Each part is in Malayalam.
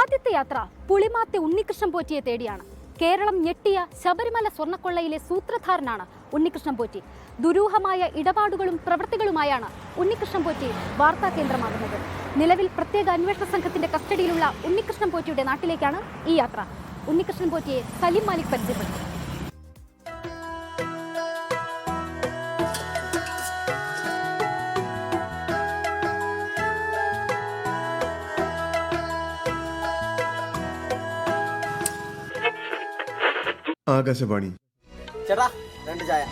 ആദ്യത്തെ യാത്ര പുളിമാത്തെ ഉണ്ണികൃഷ്ണൻ പോറ്റിയെ തേടിയാണ്. കേരളം ഞെട്ടിയ ശബരിമല സ്വർണ്ണക്കൊള്ളയിലെ സൂത്രധാരനാണ് ഉണ്ണികൃഷ്ണൻ പോറ്റി. ദുരൂഹമായ ഇടപാടുകളും പ്രവൃത്തികളുമായാണ് ഉണ്ണികൃഷ്ണൻ പോറ്റി വാർത്താ കേന്ദ്രമാകുന്നത്. നിലവിൽ പ്രത്യേക അന്വേഷണ സംഘത്തിന്റെ കസ്റ്റഡിയിലുള്ള ഉണ്ണികൃഷ്ണൻ പോറ്റിയുടെ നാട്ടിലേക്കാണ് ഈ യാത്ര. ഉണ്ണികൃഷ്ണൻ പോറ്റിയെ സലിം മാലിക് പരിചയപ്പെട്ടു. ആകാശവാണി. ചേട്ടാ, 2 ചായ.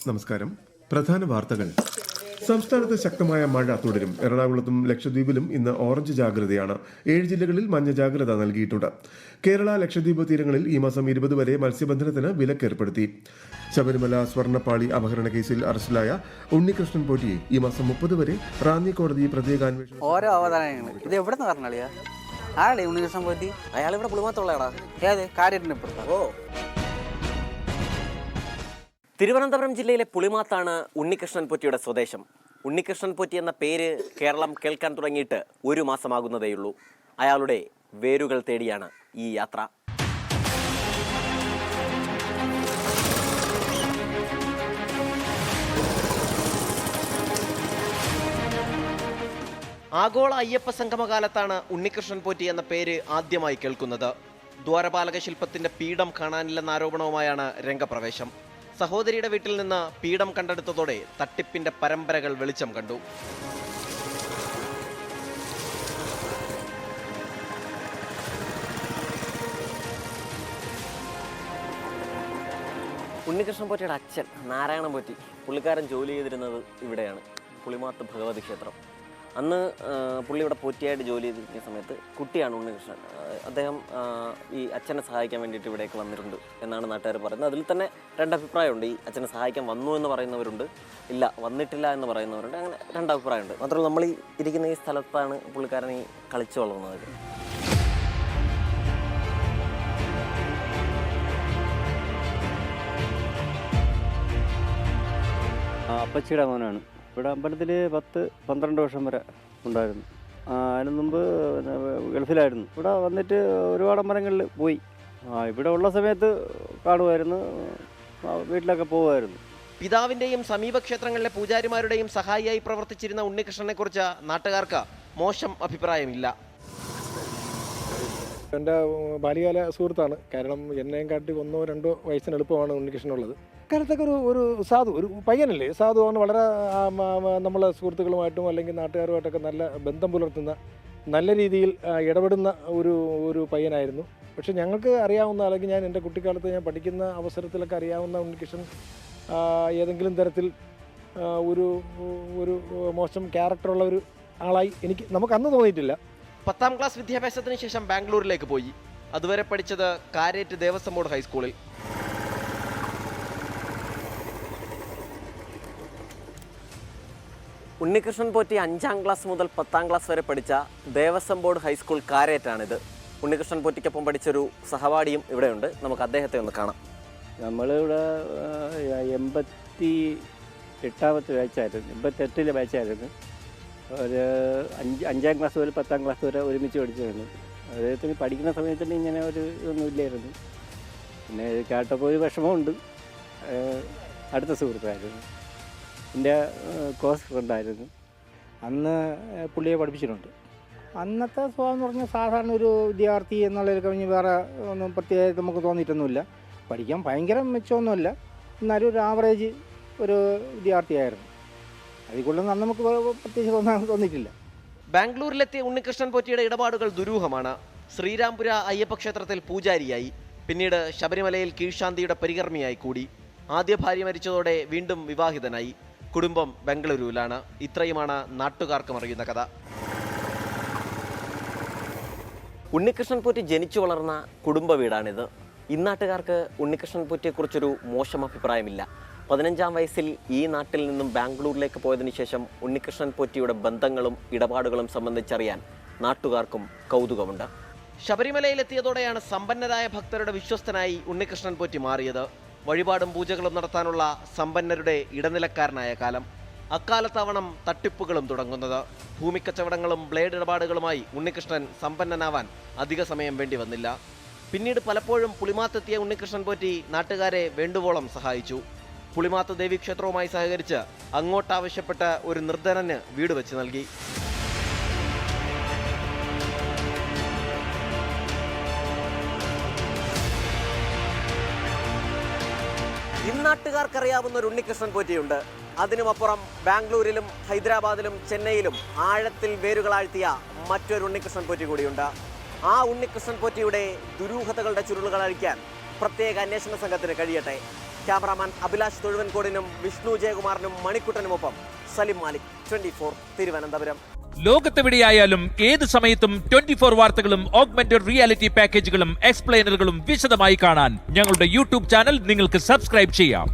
നമസ്കാരം. പ്രധാന വാർത്തകൾ. സംസ്ഥാനത്ത് ശക്തമായ മഴ തുടരും. എറണാകുളത്തും ലക്ഷദ്വീപിലും ഇന്ന് ഓറഞ്ച് ജാഗ്രതയാണ്. 7 ജില്ലകളിൽ മഞ്ഞ ജാഗ്രത നൽകിയിട്ടുണ്ട്. കേരള ലക്ഷദ്വീപ് തീരങ്ങളിൽ ഈ മാസം 20 വരെ മത്സ്യബന്ധനത്തിന് വിലക്കേർപ്പെടുത്തി. ശബരിമല സ്വർണ്ണപ്പാളി അപഹരണ കേസിൽ അറസ്റ്റിലായ ഉണ്ണികൃഷ്ണൻ പോറ്റിയെ ഈ മാസം 30 വരെ റാന്നി കോടതി പ്രത്യേക അന്വേഷണം. ഓരോ അവതാരങ്ങൾ ഇത് എവിടെ നിന്ന് പറഞ്ഞാളിയാ? ആളെ ഉണ്ണികൃഷ്ണൻ പോറ്റി അയാൾ ഇവിടെ പുളിമാത്തുള്ളയാടാ. ഏത് കാര്യത്തിന് ഇപ്പുറത്താ? തിരുവനന്തപുരം ജില്ലയിലെ പുളിമാത്താണ് ഉണ്ണികൃഷ്ണൻ പോറ്റിയുടെ സ്വദേശം. ഉണ്ണികൃഷ്ണൻ പോറ്റി എന്ന പേര് കേരളം കേൾക്കാൻ തുടങ്ങിയിട്ട് 1 മാസമാകുന്നതേയുള്ളൂ. അയാളുടെ വേരുകൾ തേടിയാണ് ഈ യാത്ര. ആഗോള അയ്യപ്പ സംഗമകാലത്താണ് ഉണ്ണികൃഷ്ണൻ പോറ്റി എന്ന പേര് ആദ്യമായി കേൾക്കുന്നത്. ദ്വാരപാലക ശില്പത്തിന്റെ പീഠം കാണാനില്ലെന്ന ആരോപണവുമായാണ് രംഗപ്രവേശം. സഹോദരിയുടെ വീട്ടിൽ നിന്ന് പീഠം കണ്ടെടുത്തതോടെ തട്ടിപ്പിന്റെ പരമ്പരകൾ വെളിച്ചം കണ്ടു. ഉണ്ണികൃഷ്ണൻ പോറ്റിയുടെ അച്ഛൻ നാരായണൻ പോറ്റി, പുള്ളിക്കാരൻ ജോലി ചെയ്തിരുന്നത് ഇവിടെയാണ്, പുളിമാത്ത് ഭഗവതി ക്ഷേത്രം. അന്ന് പുള്ളി ഇവിടെ പോറ്റിയായിട്ട് ജോലി ചെയ്തിരിക്കുന്ന സമയത്ത് കുട്ടിയാണ് ഉണ്ണികൃഷ്ണൻ. അദ്ദേഹം ഈ അച്ഛനെ സഹായിക്കാൻ വേണ്ടിയിട്ട് ഇവിടേക്ക് വന്നിട്ടുണ്ട് എന്നാണ് നാട്ടുകാർ പറയുന്നത്. അതിൽ തന്നെ 2 അഭിപ്രായമുണ്ട്. ഈ അച്ഛനെ സഹായിക്കാൻ വന്നു എന്ന് പറയുന്നവരുണ്ട്, ഇല്ല വന്നിട്ടില്ല എന്ന് പറയുന്നവരുണ്ട്. അങ്ങനെ 2 അഭിപ്രായമുണ്ട്. മാത്രമല്ല നമ്മൾ ഈ ഇരിക്കുന്ന ഈ സ്ഥലത്താണ് പുള്ളിക്കാരൻ ഈ കളിച്ചു വളർന്നത്. അപ്പച്ചിയുടെ മോനാണ്. ഇവിടെ അമ്പലത്തിൽ 10-12 വർഷം വരെ ഉണ്ടായിരുന്നു. അതിന് മുമ്പ് ഗൾഫിലായിരുന്നു. ഇവിടെ വന്നിട്ട് ഒരുപാട് അമ്പലങ്ങളിൽ പോയി. ഇവിടെ ഉള്ള സമയത്ത് കാണുമായിരുന്നു, വീട്ടിലൊക്കെ പോകുമായിരുന്നു. പിതാവിൻ്റെയും സമീപ ക്ഷേത്രങ്ങളിലെ പൂജാരിമാരുടെയും സഹായിയായി പ്രവർത്തിച്ചിരുന്ന ഉണ്ണികൃഷ്ണനെ കുറിച്ച് നാട്ടുകാർക്ക് മോശം അഭിപ്രായമില്ല. എൻ്റെ ബാല്യകാല സുഹൃത്താണ്. കാരണം എന്നെയും കാട്ടി 1-2 വയസ്സിന് എളുപ്പമാണ് ഉണ്ണികൃഷ്ണനുള്ളത്. കാലത്തൊക്കെ ഒരു സാധു, ഒരു പയ്യനല്ലേ, സാധുവാണ്. വളരെ നമ്മളെ സുഹൃത്തുക്കളുമായിട്ടും അല്ലെങ്കിൽ നാട്ടുകാരുമായിട്ടൊക്കെ നല്ല ബന്ധം പുലർത്തുന്ന, നല്ല രീതിയിൽ ഇടപെടുന്ന ഒരു പയ്യനായിരുന്നു. പക്ഷെ ഞങ്ങൾക്ക് അറിയാവുന്ന, അല്ലെങ്കിൽ ഞാൻ എൻ്റെ കുട്ടിക്കാലത്ത് ഞാൻ പഠിക്കുന്ന അവസരത്തിലൊക്കെ അറിയാവുന്ന ഉണ്ണികൃഷ്ണൻ ഏതെങ്കിലും തരത്തിൽ ഒരു മോശം ക്യാരക്ടറുള്ള ഒരു ആളായി നമുക്ക് അന്ന് തോന്നിയിട്ടില്ല. 10ാം ക്ലാസ് വിദ്യാഭ്യാസത്തിന് ശേഷം ബാംഗ്ലൂരിലേക്ക് പോയി. അതുവരെ പഠിച്ചത് കാരേറ്റ് ദേവസ്വം ബോർഡ് ഹൈസ്കൂളിൽ. ഉണ്ണികൃഷ്ണൻ പോറ്റി 5ാം ക്ലാസ് മുതൽ 10ാം ക്ലാസ് വരെ പഠിച്ച ദേവസ്വം ബോർഡ് ഹൈസ്കൂൾ കാരേറ്റാണിത്. ഉണ്ണികൃഷ്ണൻ പോറ്റിക്കൊപ്പം പഠിച്ചൊരു സഹപാഠിയും ഇവിടെയുണ്ട്. നമുക്ക് അദ്ദേഹത്തെ ഒന്ന് കാണാം. നമ്മളിവിടെ 88ാമത്തെ ബാച്ചായിരുന്നു, 88ലെ ബാച്ചായിരുന്നു. ഒരു 5ാം ക്ലാസ് മുതൽ 10ാം ക്ലാസ് വരെ ഒരുമിച്ച് പഠിച്ചതാണ്. അദ്ദേഹത്തിന് പഠിക്കുന്ന സമയത്ത് തന്നെ ഇങ്ങനെ ഒരു ഇതൊന്നും ഇല്ലായിരുന്നു. പിന്നെ കേട്ടപ്പോൾ ഒരു വിഷമമുണ്ട്. അടുത്ത സുഹൃത്തായിരുന്നു, എൻ്റെ ക്ലോസ് ഫ്രണ്ടായിരുന്നു. അന്ന് പുള്ളിയെ പഠിപ്പിച്ചിട്ടുണ്ട്. അന്നത്തെ സ്വഭാവം എന്ന് പറഞ്ഞാൽ സാധാരണ ഒരു വിദ്യാർത്ഥി എന്നുള്ളതിൽ കഴിഞ്ഞ് വേറെ ഒന്നും പ്രത്യേകമായിട്ട് നമുക്ക് തോന്നിയിട്ടൊന്നുമില്ല. പഠിക്കാൻ ഭയങ്കര മെച്ചമൊന്നുമില്ല, എന്നാലും ഒരു ആവറേജ് ഒരു വിദ്യാർത്ഥിയായിരുന്നു. അതിൽക്കൊണ്ടൊന്നും അന്ന് നമുക്ക് പ്രത്യേകിച്ച് തോന്നിയിട്ടില്ല. ബാംഗ്ലൂരിലെത്തിയ ഉണ്ണികൃഷ്ണൻ പോറ്റിയുടെ ഇടപാടുകൾ ദുരൂഹമാണ്. ശ്രീരാംപുര അയ്യപ്പ ക്ഷേത്രത്തിൽ പൂജാരിയായി, പിന്നീട് ശബരിമലയിൽ കീഴ്ശാന്തിയുടെ പരികർമ്മിയായി കൂടി. ആദ്യ ഭാര്യ മരിച്ചതോടെ വീണ്ടും വിവാഹിതനായി. കുടുംബം ബംഗളൂരുവിലാണ്. ഇത്രയുമാണ് നാട്ടുകാർക്കും അറിയുന്ന കഥ. ഉണ്ണികൃഷ്ണൻ പോറ്റി ജനിച്ചു വളർന്ന കുടുംബ വീടാണിത്. ഇന്നാട്ടുകാർക്ക് ഉണ്ണികൃഷ്ണൻ പോറ്റിയെക്കുറിച്ചൊരു മോശം അഭിപ്രായമില്ല. 15ാം വയസ്സിൽ ഈ നാട്ടിൽ നിന്നും ബാംഗ്ലൂരിലേക്ക് പോയതിനു ശേഷം ഉണ്ണികൃഷ്ണൻ പോറ്റിയുടെ ബന്ധങ്ങളും ഇടപാടുകളും സംബന്ധിച്ചറിയാൻ നാട്ടുകാർക്കും കൗതുകമുണ്ട്. ശബരിമലയിലെത്തിയതോടെയാണ് സമ്പന്നരായ ഭക്തരുടെ വിശ്വസ്തനായി ഉണ്ണികൃഷ്ണൻ പോറ്റി മാറിയത്. വഴിപാടും പൂജകളും നടത്താനുള്ള സമ്പന്നരുടെ ഇടനിലക്കാരനായ കാലം. അക്കാലത്താവണം തട്ടിപ്പുകളും തുടങ്ങുന്നത്. ഭൂമിക്കച്ചവടങ്ങളും ബ്ലേഡ് ഇടപാടുകളുമായി ഉണ്ണികൃഷ്ണൻ സമ്പന്നനാവാൻ അധിക സമയം വേണ്ടി വന്നില്ല. പിന്നീട് പലപ്പോഴും പുളിമാത്തെത്തിയ ഉണ്ണികൃഷ്ണൻ പോറ്റി നാട്ടുകാരെ വേണ്ടുവോളം സഹായിച്ചു. പുളിമാത്ത് ദേവീക്ഷേത്രവുമായി സഹകരിച്ച് അങ്ങോട്ടാവശ്യപ്പെട്ട ഒരു നിർധനന് വീട് വെച്ച് നൽകി. ഇന്നാട്ടുകാർക്കറിയാവുന്ന ഒരു ഉണ്ണികൃഷ്ണൻ പോറ്റിയുണ്ട്. അതിനുമപ്പുറം ബാംഗ്ലൂരിലും ഹൈദരാബാദിലും ചെന്നൈയിലും ആഴത്തിൽ വേരുകളാഴ്ത്തിയ മറ്റൊരു ഉണ്ണികൃഷ്ണൻ പോറ്റി കൂടിയുണ്ട്. ആ ഉണ്ണികൃഷ്ണൻ പോറ്റിയുടെ ദുരൂഹതകളുടെ ചുരുളുകൾ അഴിക്കാൻ പ്രത്യേക അന്വേഷണ സംഘത്തിന് കഴിയട്ടെ. ക്യാമറാമാൻ അഭിലാഷ് തൊഴുവൻകോടിനും വിഷ്ണു ജയകുമാറിനും മണിക്കുട്ടനുമൊപ്പം സലിം മാലിക്, 24 തിരുവനന്തപുരം. ലോകത്തെവിടെയായാലും ഏത് സമയത്തും 24 വാർത്തകളും ഓഗ്മെന്റഡ് റിയാലിറ്റി പാക്കേജുകളും എക്സ്പ്ലെയിനറുകളും വിശദമായി കാണാൻ ഞങ്ങളുടെ യൂട്യൂബ് ചാനൽ നിങ്ങൾക്ക് സബ്സ്ക്രൈബ് ചെയ്യാം.